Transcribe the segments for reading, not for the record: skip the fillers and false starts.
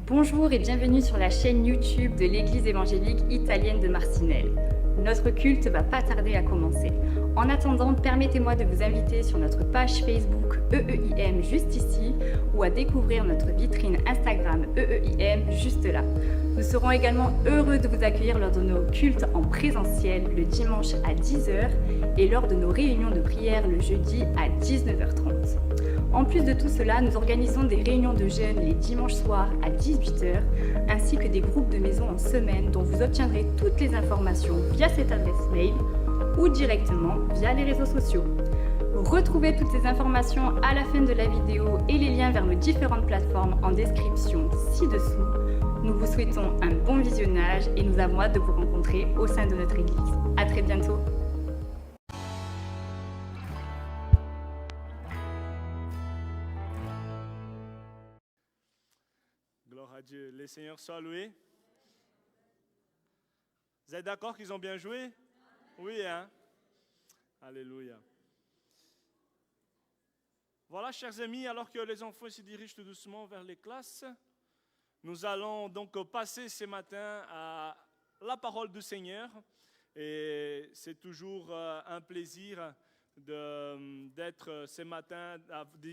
Bonjour et bienvenue sur la chaîne YouTube de l'Église évangélique italienne de Marcinelle. Notre culte va pas tarder à commencer. En attendant, permettez-moi de vous inviter sur notre page Facebook EEIM juste ici ou à découvrir notre vitrine Instagram EEIM juste là. Nous serons également heureux de vous accueillir lors de nos cultes en présentiel le dimanche à 10h et lors de nos réunions de prière le jeudi à 19h30. En plus de tout cela, nous organisons des réunions de jeunes les dimanches soirs à 18h, ainsi que des groupes de maison en semaine dont vous obtiendrez toutes les informations via cette adresse mail ou directement via les réseaux sociaux. Retrouvez toutes ces informations à la fin de la vidéo et les liens vers nos différentes plateformes en description ci-dessous. Nous vous souhaitons un bon visionnage et nous avons hâte de vous rencontrer au sein de notre église. À très bientôt. Gloire à Dieu. Les seigneurs soient loués. Vous êtes d'accord qu'ils ont bien joué? Oui, hein? Alléluia. Voilà, chers amis, alors que les enfants se dirigent tout doucement vers les classes, nous allons donc passer ce matin à la parole du Seigneur. Et c'est toujours un plaisir d'être ce matin,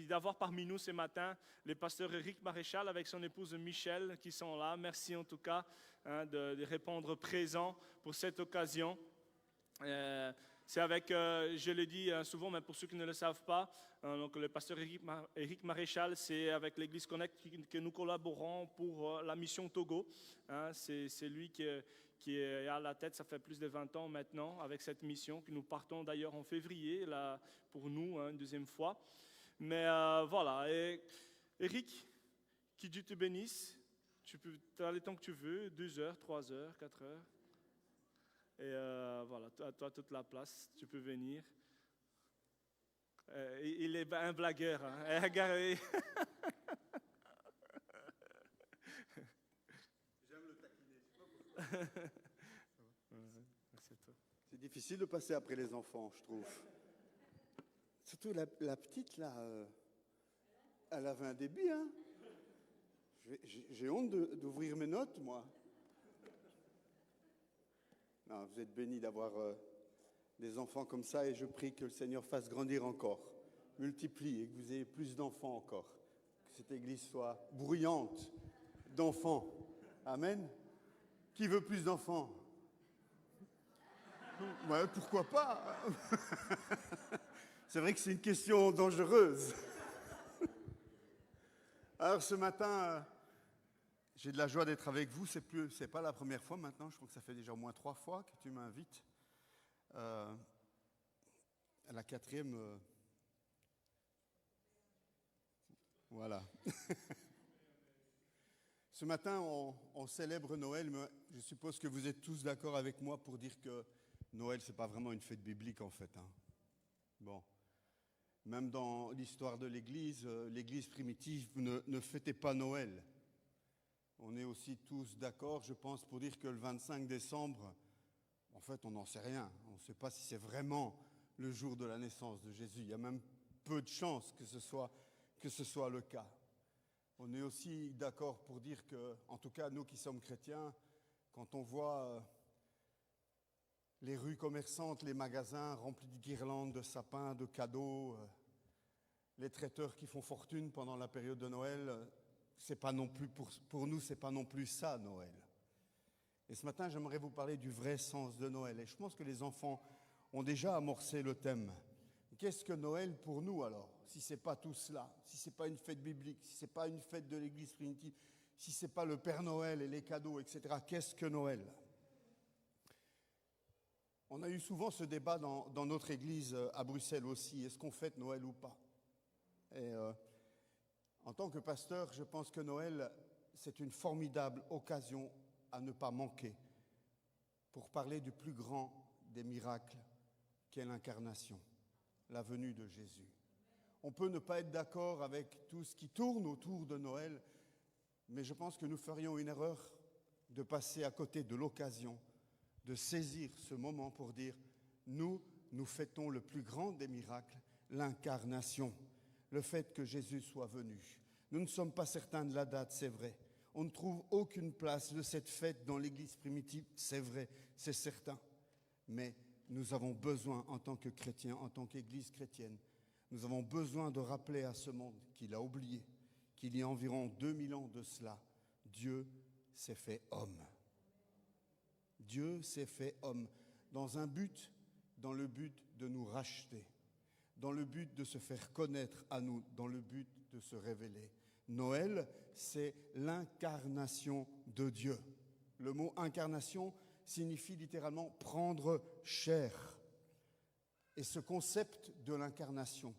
d'avoir parmi nous ce matin les pasteurs Éric Maréchal avec son épouse Michel qui sont là. Merci en tout cas de répondre présent pour cette occasion. C'est avec, je le dis souvent, mais pour ceux qui ne le savent pas, donc le pasteur Éric Maréchal, c'est avec l'Église Connect que nous collaborons pour la mission Togo. C'est lui qui est à la tête, ça fait plus de 20 ans maintenant, avec cette mission, que nous partons d'ailleurs en février, là, pour nous, une deuxième fois. Mais voilà, et Éric, que Dieu te bénisse, tu as le temps que tu veux, 2 heures, 3 heures, 4 heures. Et voilà, à toi toute la place, tu peux venir. Il est un blagueur, hein. Regardez. J'aime le taquiner, je sais pas pourquoi. C'est difficile de passer après les enfants, je trouve. Surtout la petite, là, elle avait un débit, hein. J'ai honte d'ouvrir mes notes, moi. Non, vous êtes bénis d'avoir des enfants comme ça et je prie que le Seigneur fasse grandir encore, multiplie et que vous ayez plus d'enfants encore. Que cette église soit bruyante d'enfants. Amen. Qui veut plus d'enfants? Ouais, pourquoi pas? C'est vrai que c'est une question dangereuse. Alors ce matin, j'ai de la joie d'être avec vous. C'est pas la première fois maintenant. Je crois que ça fait déjà au moins 3 fois que tu m'invites. À la 4e, voilà. Ce matin, on célèbre Noël, mais je suppose que vous êtes tous d'accord avec moi pour dire que Noël, c'est pas vraiment une fête biblique en fait. Hein. Bon. Même dans l'histoire de l'Église, l'Église primitive ne fêtait pas Noël. On est aussi tous d'accord, je pense, pour dire que le 25 décembre, en fait, on n'en sait rien. On ne sait pas si c'est vraiment le jour de la naissance de Jésus. Il y a même peu de chances que ce soit le cas. On est aussi d'accord pour dire que, en tout cas, nous qui sommes chrétiens, quand on voit les rues commerçantes, les magasins remplis de guirlandes, de sapins, de cadeaux, les traiteurs qui font fortune pendant la période de Noël, c'est pas non plus pour nous, c'est pas non plus ça Noël. Et ce matin, j'aimerais vous parler du vrai sens de Noël. Et je pense que les enfants ont déjà amorcé le thème. Qu'est-ce que Noël pour nous alors? Si c'est pas tout cela, si c'est pas une fête biblique, si c'est pas une fête de l'Église primitive, si c'est pas le Père Noël et les cadeaux, etc. Qu'est-ce que Noël? On a eu souvent ce débat dans notre église à Bruxelles aussi. Est-ce qu'on fête Noël ou pas? Et en tant que pasteur, je pense que Noël, c'est une formidable occasion à ne pas manquer pour parler du plus grand des miracles qu'est l'incarnation, la venue de Jésus. On peut ne pas être d'accord avec tout ce qui tourne autour de Noël, mais je pense que nous ferions une erreur de passer à côté de l'occasion de saisir ce moment pour dire nous fêtons le plus grand des miracles, l'incarnation, le fait que Jésus soit venu. Nous ne sommes pas certains de la date, c'est vrai. On ne trouve aucune place de cette fête dans l'Église primitive, c'est vrai, c'est certain. Mais nous avons besoin, en tant que chrétiens, en tant qu'Église chrétienne, nous avons besoin de rappeler à ce monde qu'il a oublié qu'il y a environ 2000 ans de cela, Dieu s'est fait homme. Dieu s'est fait homme dans le but de nous racheter, dans le but de se faire connaître à nous, dans le but de se révéler. Noël, c'est l'incarnation de Dieu. Le mot incarnation signifie littéralement prendre chair. Et ce concept de l'incarnation,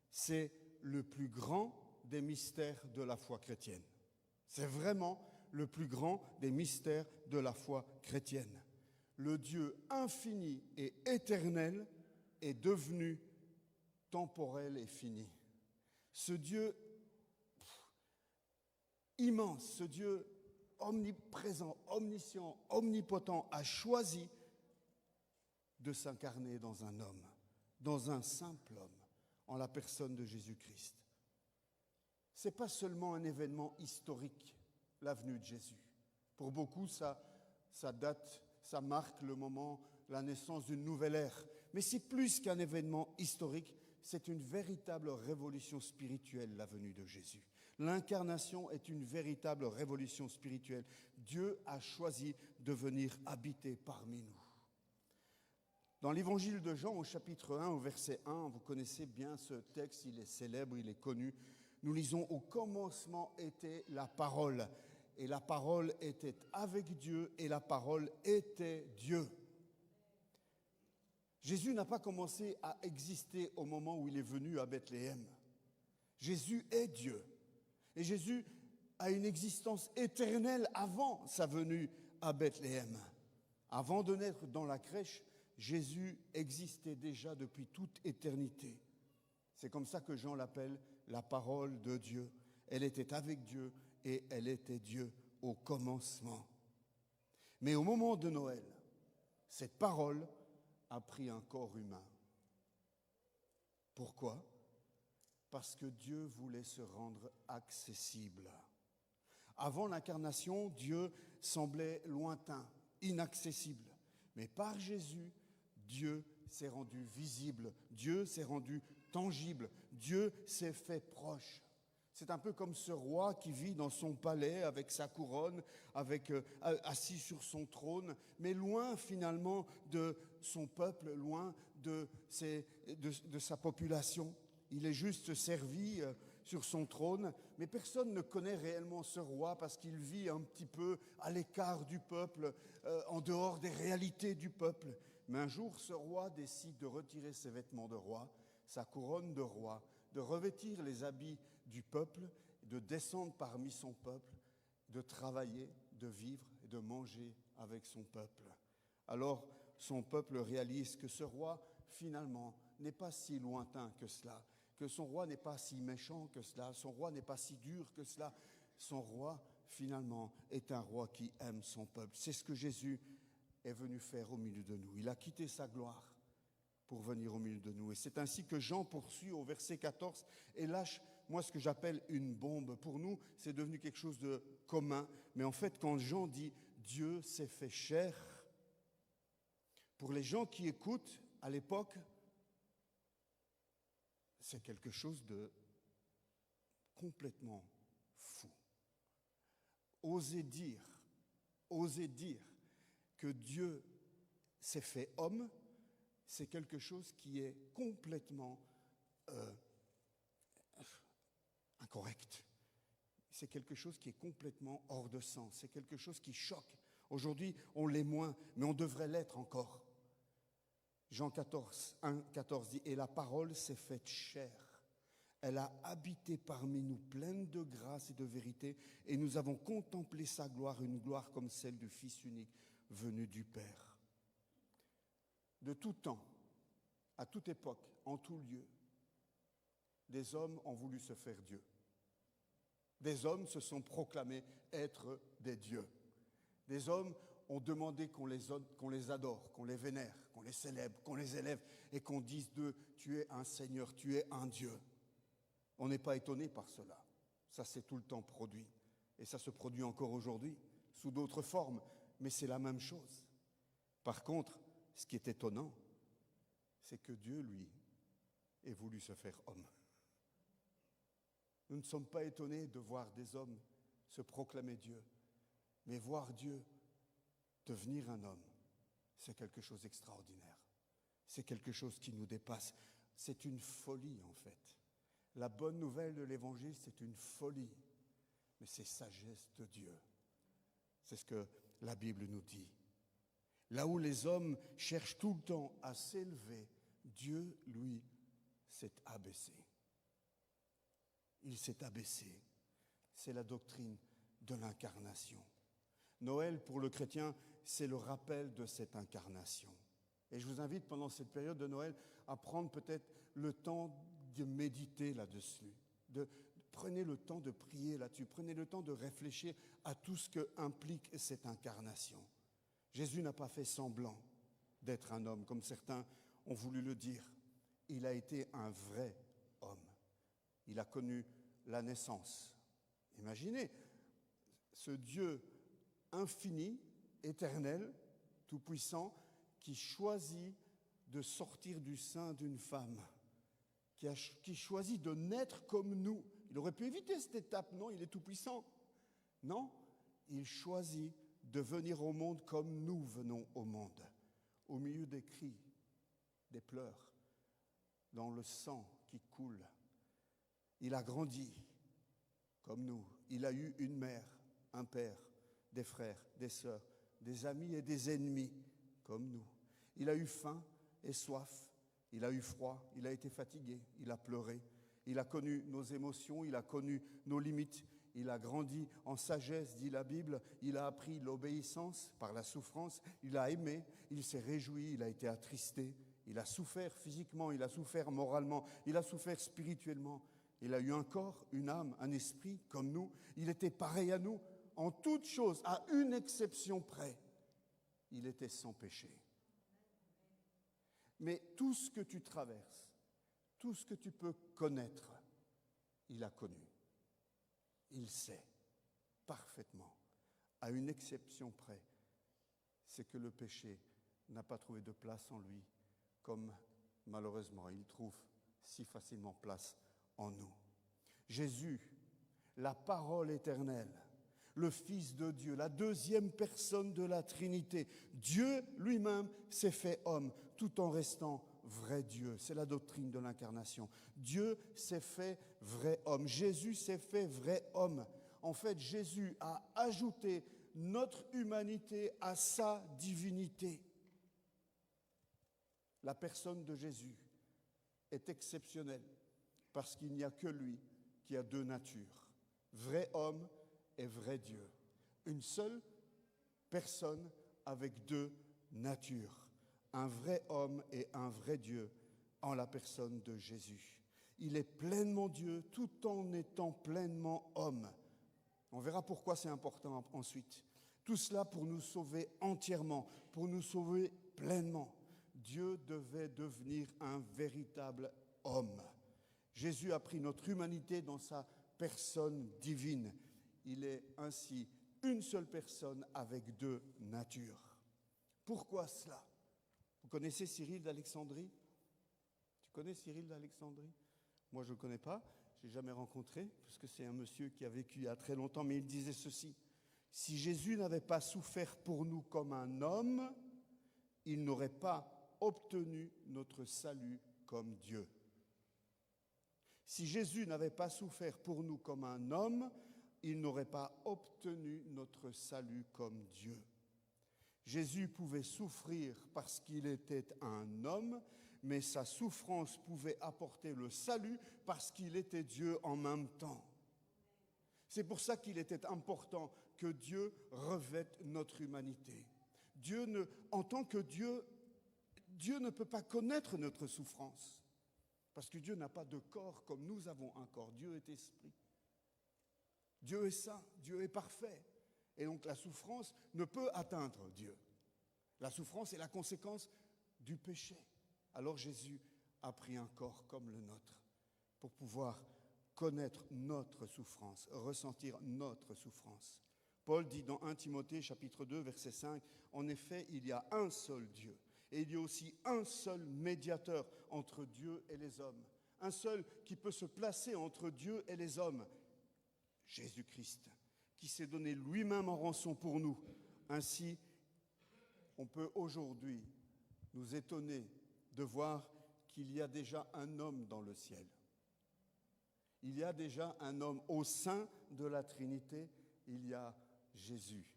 c'est le plus grand des mystères de la foi chrétienne. C'est vraiment le plus grand des mystères de la foi chrétienne. Le Dieu infini et éternel est devenu temporel et fini. Ce Dieu immense, ce Dieu omniprésent, omniscient, omnipotent a choisi de s'incarner dans un homme, dans un simple homme, en la personne de Jésus-Christ. Ce n'est pas seulement un événement historique, la venue de Jésus. Pour beaucoup, ça marque le moment, la naissance d'une nouvelle ère. Mais c'est plus qu'un événement historique, c'est une véritable révolution spirituelle, la venue de Jésus. L'incarnation est une véritable révolution spirituelle. Dieu a choisi de venir habiter parmi nous. Dans l'évangile de Jean, au chapitre 1, au verset 1, vous connaissez bien ce texte, il est célèbre, il est connu. Nous lisons « Au commencement était la parole, et la parole était avec Dieu, et la parole était Dieu. » Jésus n'a pas commencé à exister au moment où il est venu à Bethléem. Jésus est Dieu. Et Jésus a une existence éternelle avant sa venue à Bethléem. Avant de naître dans la crèche, Jésus existait déjà depuis toute éternité. C'est comme ça que Jean l'appelle la parole de Dieu. Elle était avec Dieu et elle était Dieu au commencement. Mais au moment de Noël, cette parole a pris un corps humain. Pourquoi ? Parce que Dieu voulait se rendre accessible. Avant l'incarnation, Dieu semblait lointain, inaccessible. Mais par Jésus, Dieu s'est rendu visible, Dieu s'est rendu tangible, Dieu s'est fait proche. C'est un peu comme ce roi qui vit dans son palais avec sa couronne, assis sur son trône, mais loin finalement de son peuple, loin de sa population. Il est juste servi sur son trône, mais personne ne connaît réellement ce roi parce qu'il vit un petit peu à l'écart du peuple, en dehors des réalités du peuple. Mais un jour, ce roi décide de retirer ses vêtements de roi, sa couronne de roi, de revêtir les habits du peuple, de descendre parmi son peuple, de travailler, de vivre et de manger avec son peuple. Alors, son peuple réalise que ce roi, finalement, n'est pas si lointain que cela, que son roi n'est pas si méchant que cela, son roi n'est pas si dur que cela. Son roi, finalement, est un roi qui aime son peuple. C'est ce que Jésus est venu faire au milieu de nous. Il a quitté sa gloire pour venir au milieu de nous. Et c'est ainsi que Jean poursuit au verset 14 et lâche, moi, ce que j'appelle une bombe. Pour nous, c'est devenu quelque chose de commun. Mais en fait, quand Jean dit « Dieu s'est fait chair », pour les gens qui écoutent à l'époque, c'est quelque chose de complètement fou. Oser dire que Dieu s'est fait homme, c'est quelque chose qui est complètement incorrect. C'est quelque chose qui est complètement hors de sens. C'est quelque chose qui choque. Aujourd'hui, on l'est moins, mais on devrait l'être encore. Jean 14, 1, 14 dit « Et la parole s'est faite chair. Elle a habité parmi nous, pleine de grâce et de vérité, et nous avons contemplé sa gloire, une gloire comme celle du Fils unique, venu du Père. » De tout temps, à toute époque, en tout lieu, des hommes ont voulu se faire Dieu. Des hommes se sont proclamés être des dieux. Des hommes ont demandé qu'on les adore, qu'on les vénère, qu'on les célèbre, qu'on les élève et qu'on dise d'eux « Tu es un Seigneur, tu es un Dieu ». On n'est pas étonné par cela. Ça s'est tout le temps produit. Et ça se produit encore aujourd'hui, sous d'autres formes, mais c'est la même chose. Par contre, ce qui est étonnant, c'est que Dieu, lui, ait voulu se faire homme. Nous ne sommes pas étonnés de voir des hommes se proclamer Dieu, mais voir Dieu devenir un homme, c'est quelque chose d'extraordinaire. C'est quelque chose qui nous dépasse. C'est une folie, en fait. La bonne nouvelle de l'Évangile, c'est une folie, mais c'est sagesse de Dieu. C'est ce que la Bible nous dit. Là où les hommes cherchent tout le temps à s'élever, Dieu, lui, s'est abaissé. Il s'est abaissé. C'est la doctrine de l'incarnation. Noël, pour le chrétien, c'est le rappel de cette incarnation. Et je vous invite pendant cette période de Noël à prendre peut-être le temps de méditer là-dessus. Prenez le temps de prier là-dessus. Prenez le temps de réfléchir à tout ce que implique cette incarnation. Jésus n'a pas fait semblant d'être un homme, comme certains ont voulu le dire. Il a été un vrai homme. Il a connu la naissance. Imaginez, ce Dieu infini, éternel, tout-puissant, qui choisit de sortir du sein d'une femme, qui choisit de naître comme nous. Il aurait pu éviter cette étape, non, il est tout-puissant. Non, il choisit de venir au monde comme nous venons au monde, au milieu des cris, des pleurs, dans le sang qui coule. Il a grandi comme nous. Il a eu une mère, un père, des frères, des sœurs, des amis et des ennemis comme nous. Il a eu faim et soif. Il a eu froid, il a été fatigué, il a pleuré. Il a connu nos émotions, il a connu nos limites. Il a grandi en sagesse, dit la Bible. Il a appris l'obéissance par la souffrance. Il a aimé, il s'est réjoui, il a été attristé. Il a souffert physiquement, il a souffert moralement, il a souffert spirituellement. Il a eu un corps, une âme, un esprit comme nous. Il était pareil à nous en toutes choses, à une exception près. Il était sans péché. Mais tout ce que tu traverses, tout ce que tu peux connaître, il a connu. Il sait parfaitement, à une exception près, c'est que le péché n'a pas trouvé de place en lui, comme malheureusement il trouve si facilement place en nous. Jésus, la parole éternelle, le Fils de Dieu, la deuxième personne de la Trinité, Dieu lui-même s'est fait homme, tout en restant vrai Dieu. C'est la doctrine de l'incarnation. Dieu s'est fait vrai homme. Jésus s'est fait vrai homme. En fait, Jésus a ajouté notre humanité à sa divinité. La personne de Jésus est exceptionnelle parce qu'il n'y a que lui qui a deux natures, vrai homme et vrai Dieu. Une seule personne avec deux natures. Un vrai homme et un vrai Dieu en la personne de Jésus. Il est pleinement Dieu tout en étant pleinement homme. On verra pourquoi c'est important ensuite. Tout cela pour nous sauver entièrement, pour nous sauver pleinement. Dieu devait devenir un véritable homme. Jésus a pris notre humanité dans sa personne divine. Il est ainsi une seule personne avec deux natures. Pourquoi cela ? Vous connaissez Cyril d'Alexandrie ? Tu connais Cyril d'Alexandrie ? Moi, je ne le connais pas, je ne l'ai jamais rencontré, parce que c'est un monsieur qui a vécu il y a très longtemps, mais il disait ceci. Si Jésus n'avait pas souffert pour nous comme un homme, il n'aurait pas obtenu notre salut comme Dieu. Si Jésus n'avait pas souffert pour nous comme un homme, il n'aurait pas obtenu notre salut comme Dieu. Jésus pouvait souffrir parce qu'il était un homme, mais sa souffrance pouvait apporter le salut parce qu'il était Dieu en même temps. C'est pour ça qu'il était important que Dieu revête notre humanité. En tant que Dieu, Dieu ne peut pas connaître notre souffrance parce que Dieu n'a pas de corps comme nous avons un corps. Dieu est esprit. Dieu est saint, Dieu est parfait. Et donc la souffrance ne peut atteindre Dieu. La souffrance est la conséquence du péché. Alors Jésus a pris un corps comme le nôtre pour pouvoir connaître notre souffrance, ressentir notre souffrance. Paul dit dans 1 Timothée chapitre 2 verset 5, « En effet, il y a un seul Dieu, et il y a aussi un seul médiateur entre Dieu et les hommes. Un seul qui peut se placer entre Dieu et les hommes, Jésus-Christ, qui s'est donné lui-même en rançon pour nous. Ainsi, on peut aujourd'hui nous étonner de voir qu'il y a déjà un homme dans le ciel. Il y a déjà un homme au sein de la Trinité, il y a Jésus,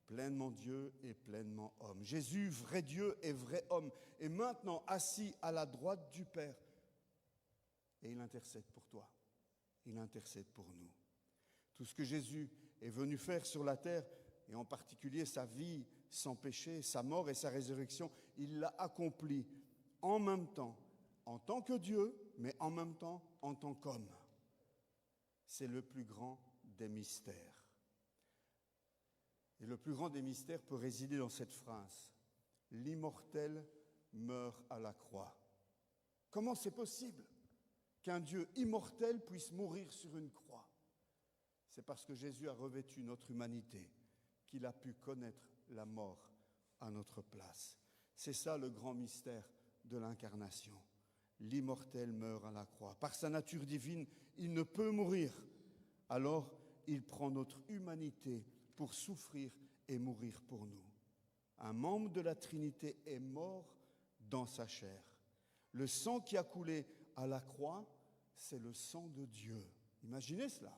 pleinement Dieu et pleinement homme. Jésus, vrai Dieu et vrai homme, est maintenant assis à la droite du Père. Et il intercède pour toi, il intercède pour nous. Tout ce que Jésus est venu faire sur la terre, et en particulier sa vie sans péché, sa mort et sa résurrection, il l'a accompli en même temps, en tant que Dieu, mais en même temps en tant qu'homme. C'est le plus grand des mystères. Et le plus grand des mystères peut résider dans cette phrase. L'immortel meurt à la croix. Comment c'est possible qu'un Dieu immortel puisse mourir sur une croix? C'est parce que Jésus a revêtu notre humanité qu'il a pu connaître la mort à notre place. C'est ça le grand mystère de l'incarnation. L'immortel meurt à la croix. Par sa nature divine, il ne peut mourir. Alors, il prend notre humanité pour souffrir et mourir pour nous. Un membre de la Trinité est mort dans sa chair. Le sang qui a coulé à la croix, c'est le sang de Dieu. Imaginez cela.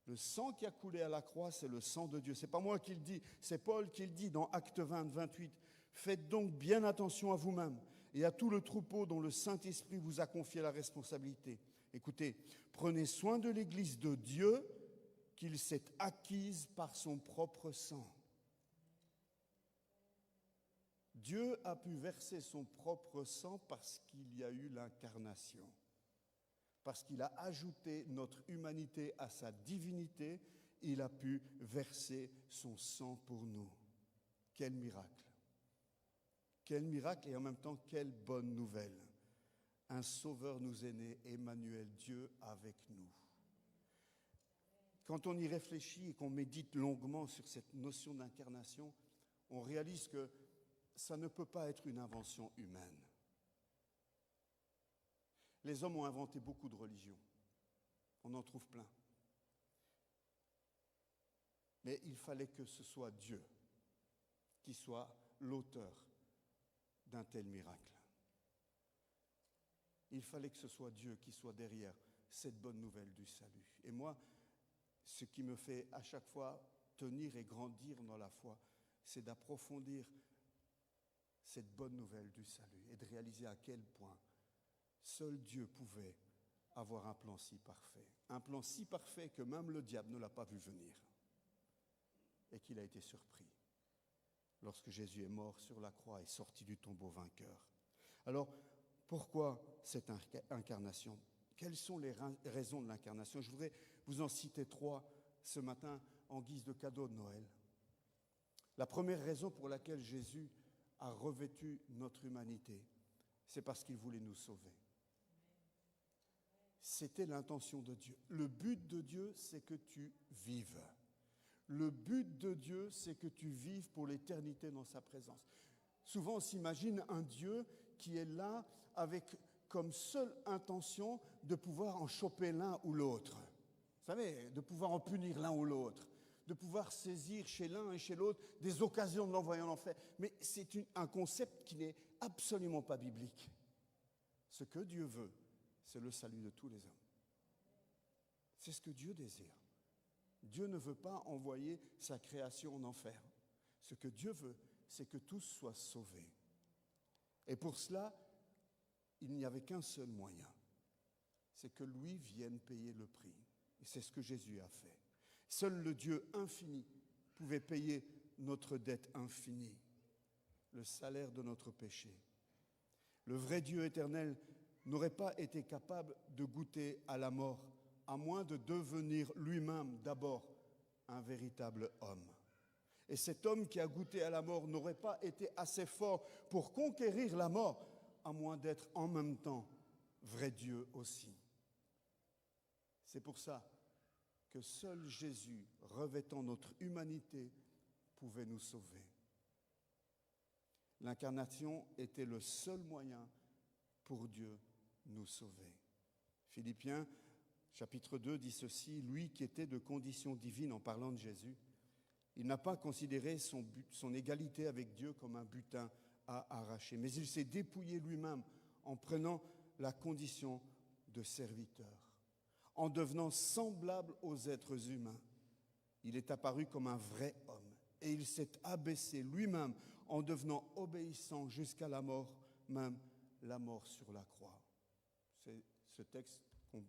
Le sang qui a coulé à la croix, c'est le sang de Dieu. Ce n'est pas moi qui le dis, c'est Paul qui le dit dans Actes 20, 28. Faites donc bien attention à vous-même et à tout le troupeau dont le Saint-Esprit vous a confié la responsabilité. Écoutez, prenez soin de l'Église de Dieu qu'il s'est acquise par son propre sang. Dieu a pu verser son propre sang parce qu'il y a eu l'incarnation, parce qu'il a ajouté notre humanité à sa divinité, il a pu verser son sang pour nous. Quel miracle! Quel miracle et en même temps, quelle bonne nouvelle! Un sauveur nous est né, Emmanuel, Dieu avec nous. Quand on y réfléchit et qu'on médite longuement sur cette notion d'incarnation, on réalise que ça ne peut pas être une invention humaine. Les hommes ont inventé beaucoup de religions. On en trouve plein. Mais il fallait que ce soit Dieu qui soit l'auteur d'un tel miracle. Il fallait que ce soit Dieu qui soit derrière cette bonne nouvelle du salut. Et moi, ce qui me fait à chaque fois tenir et grandir dans la foi, c'est d'approfondir cette bonne nouvelle du salut et de réaliser à quel point seul Dieu pouvait avoir un plan si parfait. Un plan si parfait que même le diable ne l'a pas vu venir et qu'il a été surpris lorsque Jésus est mort sur la croix et sorti du tombeau vainqueur. Alors, pourquoi cette incarnation? Quelles sont les raisons de l'incarnation? Je voudrais vous en citer 3 ce matin en guise de cadeau de Noël. La première raison pour laquelle Jésus a revêtu notre humanité, c'est parce qu'il voulait nous sauver. C'était l'intention de Dieu. Le but de Dieu, c'est que tu vives. Le but de Dieu, c'est que tu vives pour l'éternité dans sa présence. Souvent, on s'imagine un Dieu qui est là avec comme seule intention de pouvoir en choper l'un ou l'autre. Vous savez, de pouvoir en punir l'un ou l'autre, de pouvoir saisir chez l'un et chez l'autre des occasions de l'envoyer en enfer. Mais c'est un concept qui n'est absolument pas biblique. Ce que Dieu veut, c'est le salut de tous les hommes. C'est ce que Dieu désire. Dieu ne veut pas envoyer sa création en enfer. Ce que Dieu veut, c'est que tous soient sauvés. Et pour cela, il n'y avait qu'un seul moyen, c'est que lui vienne payer le prix. Et c'est ce que Jésus a fait. Seul le Dieu infini pouvait payer notre dette infinie, le salaire de notre péché. Le vrai Dieu éternel n'aurait pas été capable de goûter à la mort, à moins de devenir lui-même d'abord un véritable homme. Et cet homme qui a goûté à la mort n'aurait pas été assez fort pour conquérir la mort, à moins d'être en même temps vrai Dieu aussi. C'est pour ça que seul Jésus, revêtant notre humanité, pouvait nous sauver. L'incarnation était le seul moyen pour Dieu nous sauver. Philippiens, chapitre 2, dit ceci, « Lui qui était de condition divine en parlant de Jésus, il n'a pas considéré son égalité avec Dieu comme un butin à arracher, mais il s'est dépouillé lui-même en prenant la condition de serviteur. En devenant semblable aux êtres humains, il est apparu comme un vrai homme et il s'est abaissé lui-même en devenant obéissant jusqu'à la mort, même la mort sur la croix. » C'est ce texte où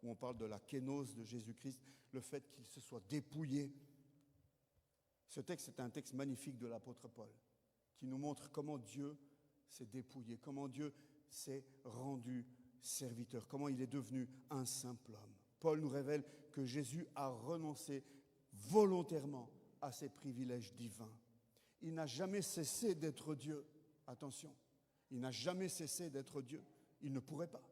on parle de la kénose de Jésus-Christ, le fait qu'il se soit dépouillé. Ce texte est un texte magnifique de l'apôtre Paul, qui nous montre comment Dieu s'est dépouillé, comment Dieu s'est rendu serviteur, comment il est devenu un simple homme. Paul nous révèle que Jésus a renoncé volontairement à ses privilèges divins. Il n'a jamais cessé d'être Dieu. Attention, il n'a jamais cessé d'être Dieu. Il ne pourrait pas.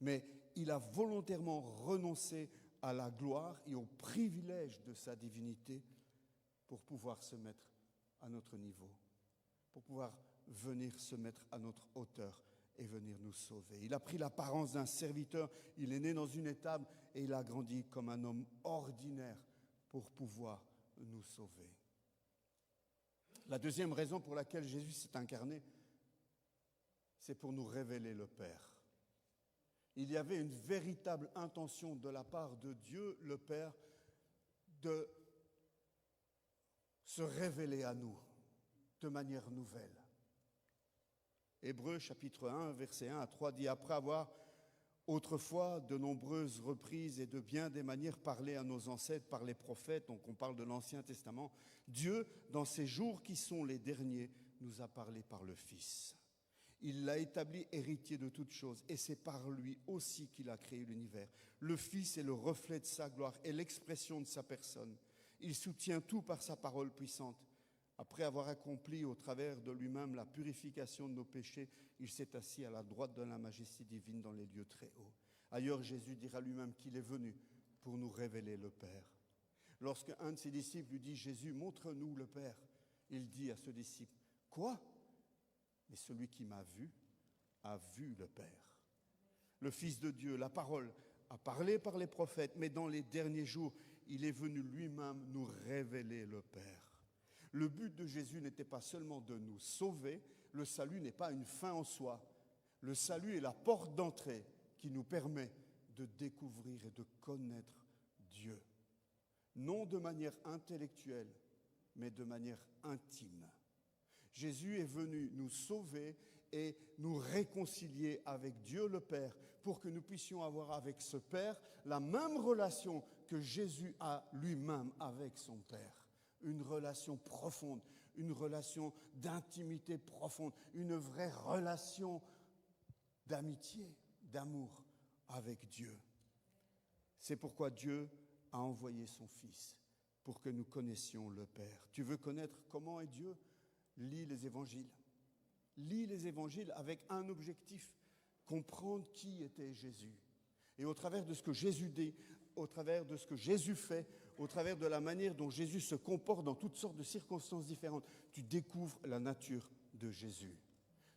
Mais il a volontairement renoncé à la gloire et au privilège de sa divinité pour pouvoir se mettre à notre niveau, pour pouvoir venir se mettre à notre hauteur et venir nous sauver. Il a pris l'apparence d'un serviteur, il est né dans une étable et il a grandi comme un homme ordinaire pour pouvoir nous sauver. La deuxième raison pour laquelle Jésus s'est incarné, c'est pour nous révéler le Père. Il y avait une véritable intention de la part de Dieu, le Père, de se révéler à nous de manière nouvelle. Hébreux chapitre 1, versets 1 à 3 dit « Après avoir autrefois de nombreuses reprises et de bien des manières parlé à nos ancêtres par les prophètes, donc on parle de l'Ancien Testament, Dieu, dans ces jours qui sont les derniers, nous a parlé par le Fils. Il l'a établi héritier de toutes choses et c'est par lui aussi qu'il a créé l'univers. Le Fils est le reflet de sa gloire et l'expression de sa personne. Il soutient tout par sa parole puissante. Après avoir accompli au travers de lui-même la purification de nos péchés, il s'est assis à la droite de la majesté divine dans les lieux très hauts. Ailleurs, Jésus dira lui-même qu'il est venu pour nous révéler le Père. Lorsque un de ses disciples lui dit « Jésus, montre-nous le Père », il dit à ce disciple « Quoi ? Mais celui qui m'a vu a vu le Père. » Le Fils de Dieu, la parole, a parlé par les prophètes, mais dans les derniers jours, il est venu lui-même nous révéler le Père. Le but de Jésus n'était pas seulement de nous sauver, le salut n'est pas une fin en soi. Le salut est la porte d'entrée qui nous permet de découvrir et de connaître Dieu. Non de manière intellectuelle, mais de manière intime. Jésus est venu nous sauver et nous réconcilier avec Dieu le Père pour que nous puissions avoir avec ce Père la même relation que Jésus a lui-même avec son Père. Une relation profonde, une relation d'intimité profonde, une vraie relation d'amitié, d'amour avec Dieu. C'est pourquoi Dieu a envoyé son Fils pour que nous connaissions le Père. Tu veux connaître comment est Dieu ? Lis les évangiles. Lis les évangiles avec un objectif, comprendre qui était Jésus. Et au travers de ce que Jésus dit, au travers de ce que Jésus fait, au travers de la manière dont Jésus se comporte dans toutes sortes de circonstances différentes, tu découvres la nature de Jésus.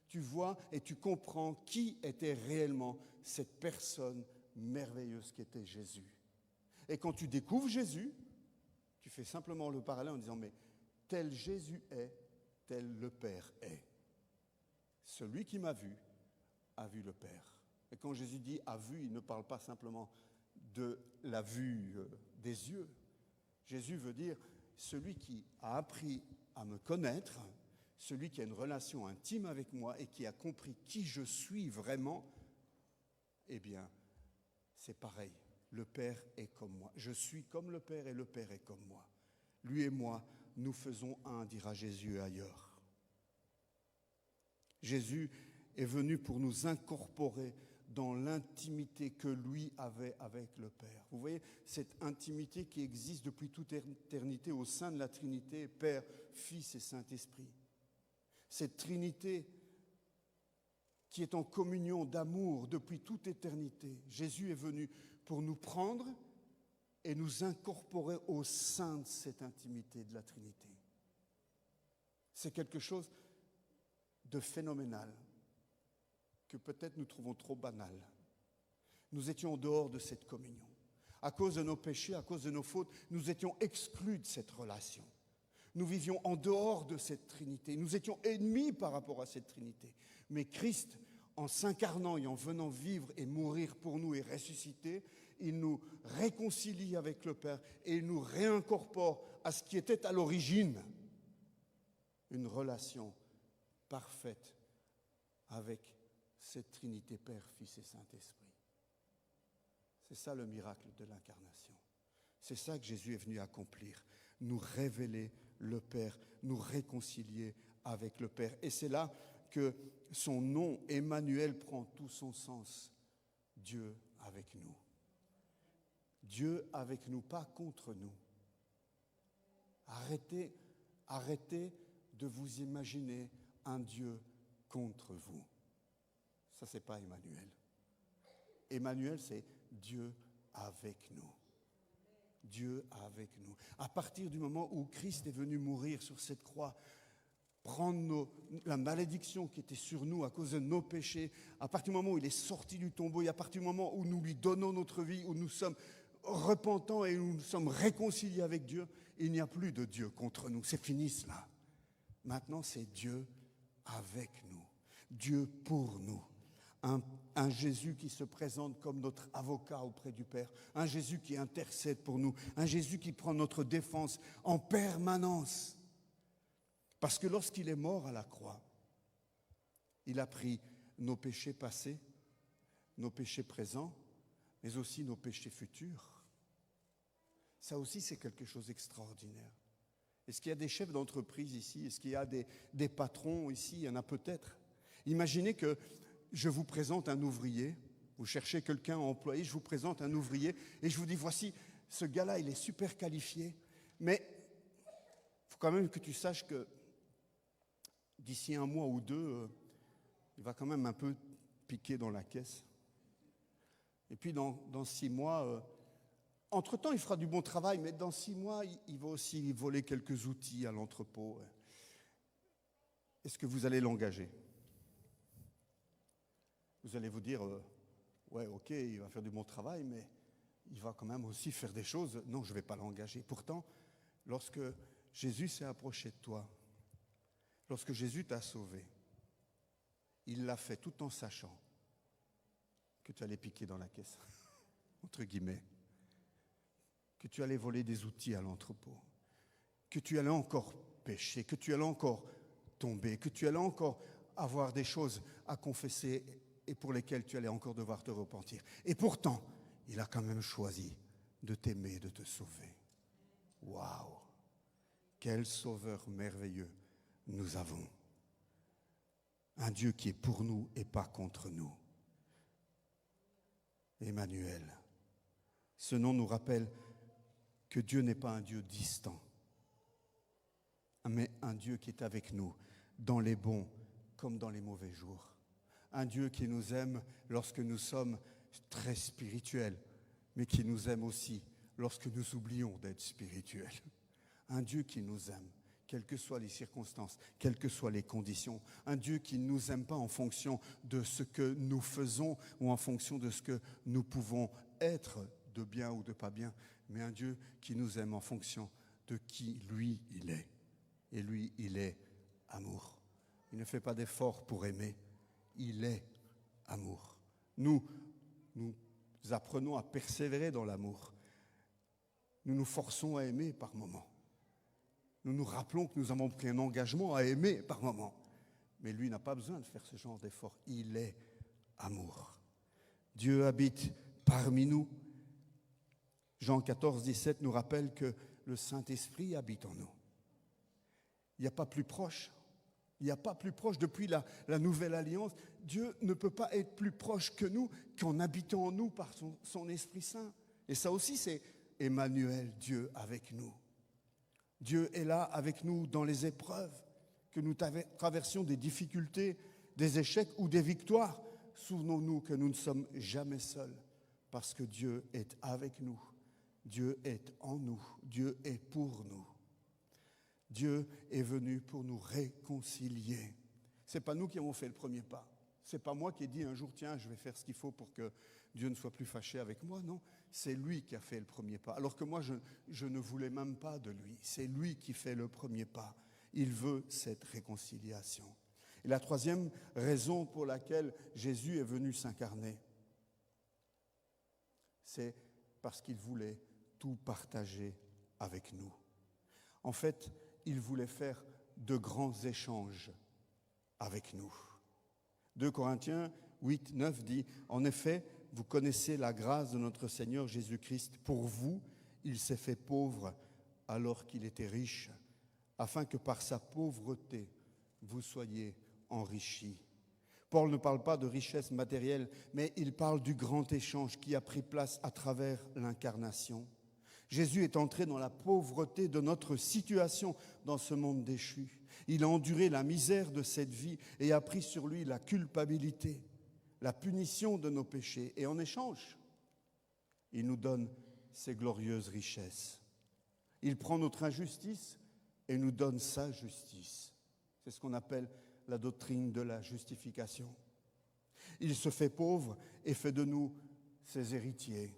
Tu vois et tu comprends qui était réellement cette personne merveilleuse qu'était Jésus. Et quand tu découvres Jésus, tu fais simplement le parallèle en disant « Mais tel Jésus est, tel le Père est. Celui qui m'a vu a vu le Père. » Et quand Jésus dit « a vu », il ne parle pas simplement de la vue des yeux. Jésus veut dire celui qui a appris à me connaître, celui qui a une relation intime avec moi et qui a compris qui je suis vraiment, eh bien, c'est pareil. Le Père est comme moi. Je suis comme le Père et le Père est comme moi. Lui et moi, nous faisons un, dira Jésus ailleurs. Jésus est venu pour nous incorporer dans l'intimité que lui avait avec le Père. Vous voyez, cette intimité qui existe depuis toute éternité au sein de la Trinité, Père, Fils et Saint-Esprit. Cette Trinité qui est en communion d'amour depuis toute éternité. Jésus est venu pour nous prendre et nous incorporer au sein de cette intimité de la Trinité. C'est quelque chose de phénoménal que peut-être nous trouvons trop banal. Nous étions en dehors de cette communion. À cause de nos péchés, à cause de nos fautes, nous étions exclus de cette relation. Nous vivions en dehors de cette Trinité. Nous étions ennemis par rapport à cette Trinité. Mais Christ, en s'incarnant et en venant vivre et mourir pour nous et ressusciter, il nous réconcilie avec le Père et il nous réincorpore à ce qui était à l'origine une relation parfaite avec cette Trinité Père, Fils et Saint-Esprit. C'est ça le miracle de l'incarnation. C'est ça que Jésus est venu accomplir, nous révéler le Père, nous réconcilier avec le Père. Et c'est là que son nom, Emmanuel, prend tout son sens. Dieu avec nous. Dieu avec nous, pas contre nous. Arrêtez de vous imaginer un Dieu contre vous. Ça, c'est pas Emmanuel. Emmanuel, c'est Dieu avec nous. Dieu avec nous. À partir du moment où Christ est venu mourir sur cette croix, prendre la malédiction qui était sur nous à cause de nos péchés, à partir du moment où il est sorti du tombeau, et à partir du moment où nous lui donnons notre vie, où nous sommes repentants et où nous sommes réconciliés avec Dieu, il n'y a plus de Dieu contre nous. C'est fini cela. Maintenant, c'est Dieu avec nous. Dieu pour nous. Un Jésus qui se présente comme notre avocat auprès du Père, un Jésus qui intercède pour nous, un Jésus qui prend notre défense en permanence. Parce que lorsqu'il est mort à la croix, il a pris nos péchés passés, nos péchés présents, mais aussi nos péchés futurs. Ça aussi, c'est quelque chose d'extraordinaire. Est-ce qu'il y a des chefs d'entreprise ici? Est-ce qu'il y a des patrons ici? Il y en a peut-être. Imaginez que je vous présente un ouvrier, vous cherchez quelqu'un à employer, je vous présente un ouvrier et je vous dis, voici, ce gars-là, il est super qualifié, mais il faut quand même que tu saches que d'ici un mois ou deux, il va quand même un peu piquer dans la caisse. Et puis dans 6 mois, entre-temps, il fera du bon travail, mais dans 6 mois, il va aussi voler quelques outils à l'entrepôt. Est-ce que vous allez l'engager ? Vous allez vous dire, ouais, ok, il va faire du bon travail, mais il va quand même aussi faire des choses. Non, je ne vais pas l'engager. Pourtant, lorsque Jésus s'est approché de toi, lorsque Jésus t'a sauvé, il l'a fait tout en sachant que tu allais piquer dans la caisse, entre guillemets, que tu allais voler des outils à l'entrepôt, que tu allais encore pécher, que tu allais encore tomber, que tu allais encore avoir des choses à confesser et pour lesquelles tu allais encore devoir te repentir. Et pourtant, il a quand même choisi de t'aimer, de te sauver. Waouh! Quel sauveur merveilleux nous avons. Un Dieu qui est pour nous et pas contre nous. Emmanuel. Ce nom nous rappelle que Dieu n'est pas un Dieu distant, mais un Dieu qui est avec nous dans les bons comme dans les mauvais jours. Un Dieu qui nous aime lorsque nous sommes très spirituels, mais qui nous aime aussi lorsque nous oublions d'être spirituels. Un Dieu qui nous aime, quelles que soient les circonstances, quelles que soient les conditions. Un Dieu qui ne nous aime pas en fonction de ce que nous faisons ou en fonction de ce que nous pouvons être de bien ou de pas bien, mais un Dieu qui nous aime en fonction de qui lui il est. Et lui, il est amour. Il ne fait pas d'effort pour aimer. Il est amour. Nous apprenons à persévérer dans l'amour. Nous nous forçons à aimer par moments. Nous nous rappelons que nous avons pris un engagement à aimer par moments. Mais lui n'a pas besoin de faire ce genre d'effort. Il est amour. Dieu habite parmi nous. Jean 14, 17 nous rappelle que le Saint-Esprit habite en nous. Il n'y a pas plus proche. Il n'y a pas plus proche depuis la nouvelle alliance. Dieu ne peut pas être plus proche que nous qu'en habitant en nous par son Esprit Saint. Et ça aussi, c'est Emmanuel, Dieu avec nous. Dieu est là avec nous dans les épreuves, que nous traversions des difficultés, des échecs ou des victoires. Souvenons-nous que nous ne sommes jamais seuls, parce que Dieu est avec nous, Dieu est en nous, Dieu est pour nous. Dieu est venu pour nous réconcilier. Ce n'est pas nous qui avons fait le premier pas. Ce n'est pas moi qui ai dit un jour, tiens, je vais faire ce qu'il faut pour que Dieu ne soit plus fâché avec moi. Non, c'est lui qui a fait le premier pas. Alors que moi, je ne voulais même pas de lui. C'est lui qui fait le premier pas. Il veut cette réconciliation. Et la troisième raison pour laquelle Jésus est venu s'incarner, c'est parce qu'il voulait tout partager avec nous. En fait, il voulait faire de grands échanges avec nous. 2 Corinthiens 8, 9 dit « En effet, vous connaissez la grâce de notre Seigneur Jésus-Christ. Pour vous, il s'est fait pauvre alors qu'il était riche, afin que par sa pauvreté, vous soyez enrichis. » Paul ne parle pas de richesse matérielle, mais il parle du grand échange qui a pris place à travers l'incarnation. Jésus est entré dans la pauvreté de notre situation dans ce monde déchu. Il a enduré la misère de cette vie et a pris sur lui la culpabilité, la punition de nos péchés. Et en échange, il nous donne ses glorieuses richesses. Il prend notre injustice et nous donne sa justice. C'est ce qu'on appelle la doctrine de la justification. Il se fait pauvre et fait de nous ses héritiers.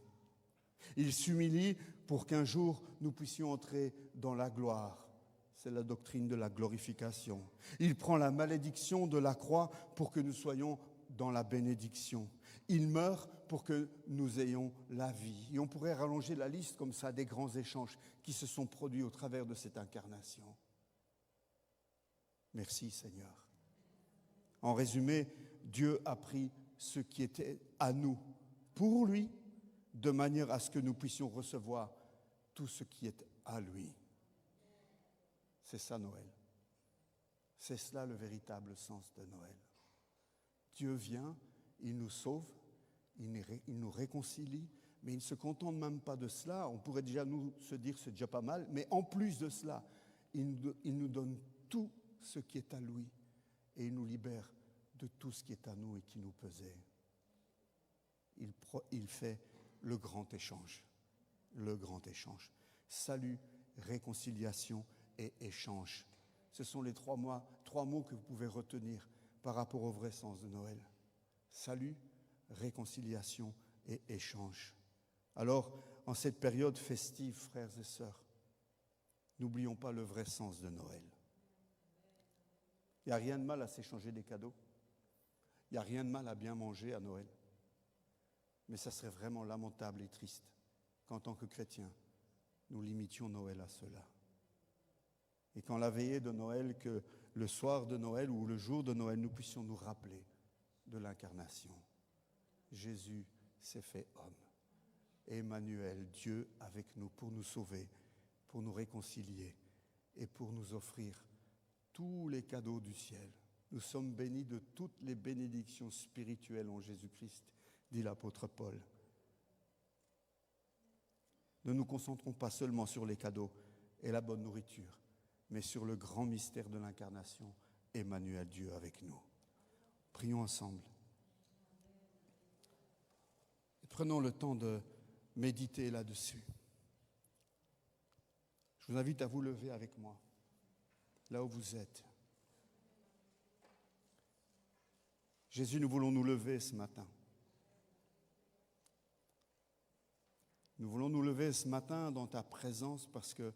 Il s'humilie pour qu'un jour nous puissions entrer dans la gloire. C'est la doctrine de la glorification. Il prend la malédiction de la croix pour que nous soyons dans la bénédiction. Il meurt pour que nous ayons la vie. Et on pourrait rallonger la liste comme ça des grands échanges qui se sont produits au travers de cette incarnation. Merci Seigneur. En résumé, Dieu a pris ce qui était à nous pour lui, de manière à ce que nous puissions recevoir tout ce qui est à lui. C'est ça Noël. C'est cela le véritable sens de Noël. Dieu vient, il nous sauve, il nous réconcilie, mais il ne se contente même pas de cela. On pourrait déjà nous se dire c'est déjà pas mal, mais en plus de cela, il nous donne tout ce qui est à lui et il nous libère de tout ce qui est à nous et qui nous pesait. Il fait le grand échange. Le grand échange. Salut, réconciliation et échange. Ce sont les trois mots que vous pouvez retenir par rapport au vrai sens de Noël. Salut, réconciliation et échange. Alors, en cette période festive, frères et sœurs, n'oublions pas le vrai sens de Noël. Il n'y a rien de mal à s'échanger des cadeaux. Il n'y a rien de mal à bien manger à Noël. Mais ça serait vraiment lamentable et triste qu'en tant que chrétiens, nous limitions Noël à cela. Et qu'en la veillée de Noël, que le soir de Noël ou le jour de Noël, nous puissions nous rappeler de l'incarnation. Jésus s'est fait homme. Emmanuel, Dieu avec nous pour nous sauver, pour nous réconcilier et pour nous offrir tous les cadeaux du ciel. Nous sommes bénis de toutes les bénédictions spirituelles en Jésus-Christ, dit l'apôtre Paul. Ne nous concentrons pas seulement sur les cadeaux et la bonne nourriture, mais sur le grand mystère de l'incarnation, Emmanuel, Dieu avec nous. Prions ensemble. Et prenons le temps de méditer là-dessus. Je vous invite à vous lever avec moi, là où vous êtes. Jésus, nous voulons nous lever ce matin. Nous voulons nous lever ce matin dans ta présence parce que,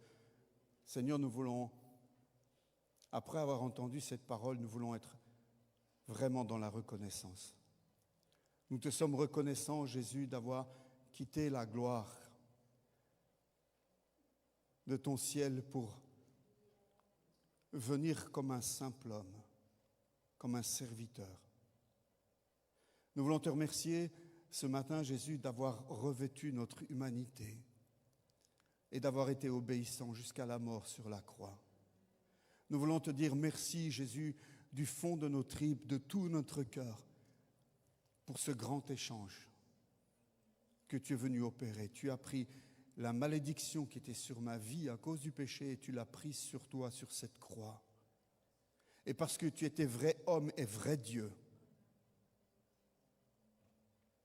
Seigneur, nous voulons, après avoir entendu cette parole, nous voulons être vraiment dans la reconnaissance. Nous te sommes reconnaissants, Jésus, d'avoir quitté la gloire de ton ciel pour venir comme un simple homme, comme un serviteur. Nous voulons te remercier ce matin, Jésus, d'avoir revêtu notre humanité et d'avoir été obéissant jusqu'à la mort sur la croix. Nous voulons te dire merci, Jésus, du fond de nos tripes, de tout notre cœur, pour ce grand échange que tu es venu opérer. Tu as pris la malédiction qui était sur ma vie à cause du péché et tu l'as prise sur toi, sur cette croix. Et parce que tu étais vrai homme et vrai Dieu,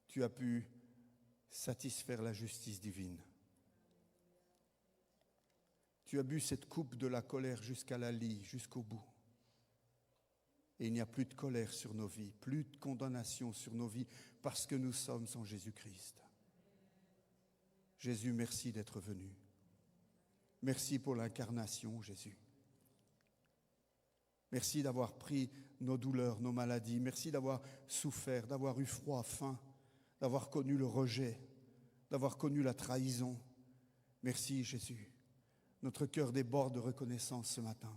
tu as pu satisfaire la justice divine. Tu as bu cette coupe de la colère jusqu'à la lie, jusqu'au bout. Et il n'y a plus de colère sur nos vies, plus de condamnation sur nos vies, parce que nous sommes en Jésus-Christ. Jésus, merci d'être venu. Merci pour l'incarnation, Jésus. Merci d'avoir pris nos douleurs, nos maladies. Merci d'avoir souffert, d'avoir eu froid, faim, d'avoir connu le rejet, d'avoir connu la trahison. Merci, Jésus. Notre cœur déborde de reconnaissance ce matin.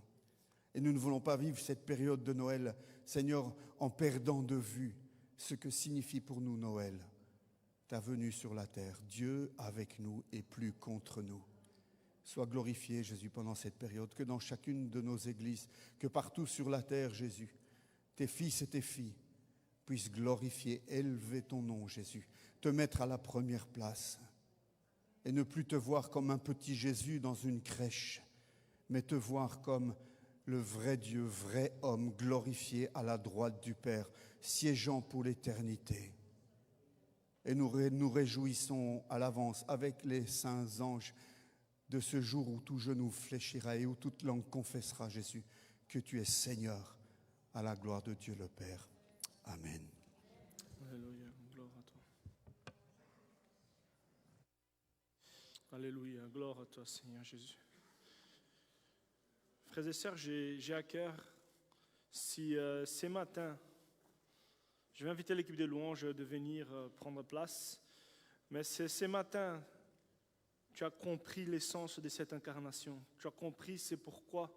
Et nous ne voulons pas vivre cette période de Noël, Seigneur, en perdant de vue ce que signifie pour nous Noël. Ta venue sur la terre, Dieu avec nous et plus contre nous. Sois glorifié, Jésus, pendant cette période, que dans chacune de nos églises, que partout sur la terre, Jésus, tes fils et tes filles puissent glorifier, élever ton nom, Jésus, te mettre à la première place et ne plus te voir comme un petit Jésus dans une crèche, mais te voir comme le vrai Dieu, vrai homme, glorifié à la droite du Père, siégeant pour l'éternité. Et nous nous réjouissons à l'avance avec les saints anges de ce jour où tout genou fléchira et où toute langue confessera, Jésus, que tu es Seigneur, à la gloire de Dieu le Père. Amen. Alléluia, gloire à toi. Alléluia, gloire à toi, Seigneur Jésus. Frères et sœurs, j'ai à cœur, si ce matin, je vais inviter l'équipe de louanges de venir prendre place, mais ce matin, tu as compris l'essence de cette incarnation. Tu as compris c'est pourquoi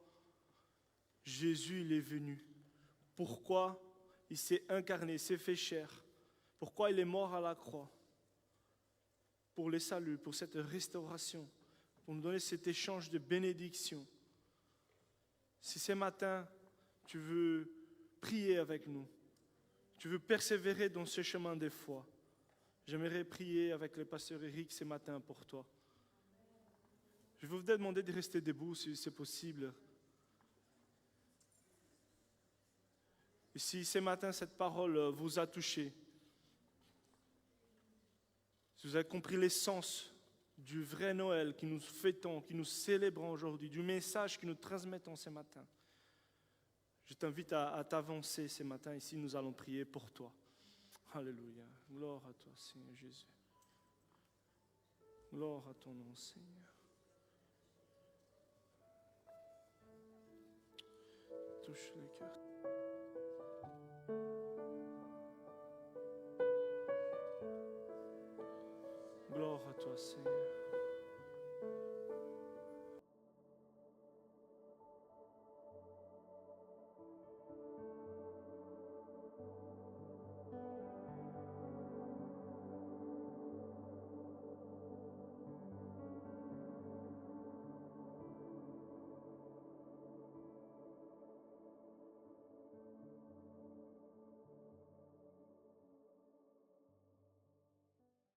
Jésus il est venu, pourquoi il s'est incarné, s'est fait chair, pourquoi il est mort à la croix, pour le salut, pour cette restauration, pour nous donner cet échange de bénédiction. Si ce matin, tu veux prier avec nous, tu veux persévérer dans ce chemin de foi, j'aimerais prier avec le pasteur Eric ce matin pour toi. Je vais vous demander de rester debout si c'est possible. Et si ce matin cette parole vous a touché, si vous avez compris l'essence du vrai Noël que nous fêtons, que nous célébrons aujourd'hui, du message que nous transmettons ce matin, je t'invite à t'avancer ce matin. Ici, nous allons prier pour toi. Alléluia. Gloire à toi, Seigneur Jésus. Gloire à ton nom, Seigneur. Touche les cœurs. Gloire à toi, Seigneur.